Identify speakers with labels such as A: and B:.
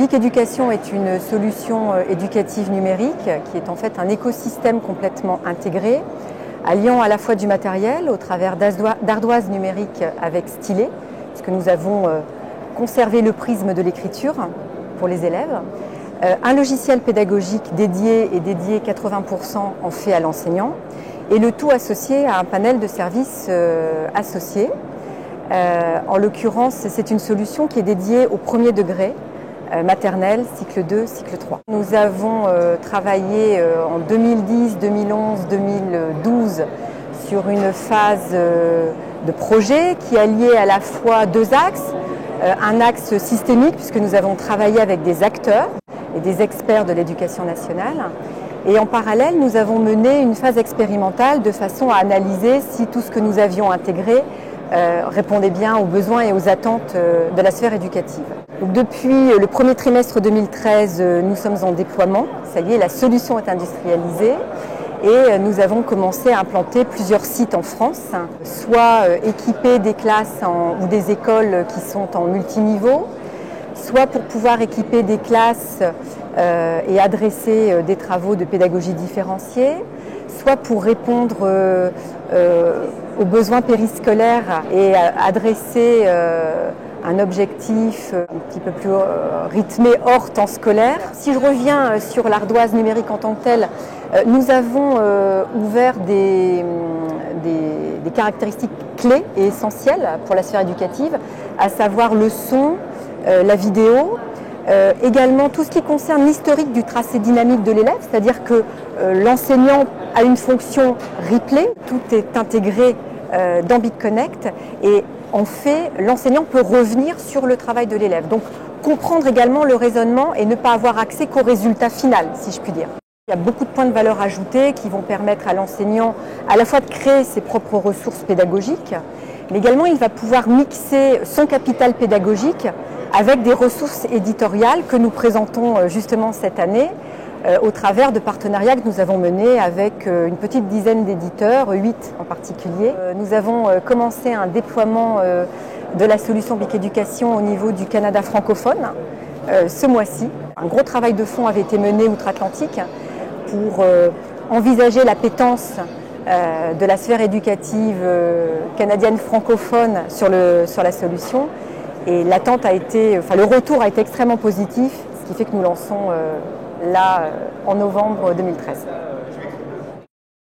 A: Bic Éducation est une solution éducative numérique qui est en fait un écosystème complètement intégré, alliant à la fois du matériel au travers d'ardoises numériques avec stylet, puisque nous avons conservé le prisme de l'écriture pour les élèves, un logiciel pédagogique dédié 80% en fait à l'enseignant, et le tout associé à un panel de services associés. En l'occurrence, c'est une solution qui est dédiée au premier degré, maternelle, cycle 2, cycle 3. Nous avons travaillé en 2010, 2011, 2012 sur une phase de projet qui alliait à la fois deux axes. Un axe systémique, puisque nous avons travaillé avec des acteurs et des experts de l'éducation nationale. Et en parallèle, nous avons mené une phase expérimentale de façon à analyser si tout ce que nous avions intégré répondait bien aux besoins et aux attentes de la sphère éducative. Donc depuis le premier trimestre 2013, nous sommes en déploiement. Ça y est, la solution est industrialisée. Et nous avons commencé à implanter plusieurs sites en France, soit équiper des classes ou des écoles qui sont en multiniveau, soit pour pouvoir équiper des classes et adresser des travaux de pédagogie différenciée, soit pour répondre aux besoins périscolaires et adresser un objectif un petit peu plus rythmé hors temps scolaire. Si je reviens sur l'ardoise numérique en tant que telle, nous avons ouvert des caractéristiques clés et essentielles pour la sphère éducative, à savoir le son, la vidéo, également tout ce qui concerne l'historique du tracé dynamique de l'élève, c'est-à-dire que l'enseignant a une fonction replay, tout est intégré dans BitConnect et en fait, l'enseignant peut revenir sur le travail de l'élève. Donc, comprendre également le raisonnement et ne pas avoir accès qu'au résultat final, si je puis dire. Il y a beaucoup de points de valeur ajoutés qui vont permettre à l'enseignant à la fois de créer ses propres ressources pédagogiques, mais également il va pouvoir mixer son capital pédagogique avec des ressources éditoriales que nous présentons justement cette année au travers de partenariats que nous avons menés avec une petite dizaine d'éditeurs, 8 en particulier. Nous avons commencé un déploiement de la solution Bic Éducation au niveau du Canada francophone ce mois-ci. Un gros travail de fond avait été mené outre-Atlantique pour envisager l'appétence de la sphère éducative canadienne francophone sur la solution. Et l'attente a été, le retour a été extrêmement positif, ce qui fait que nous lançons là en novembre 2013.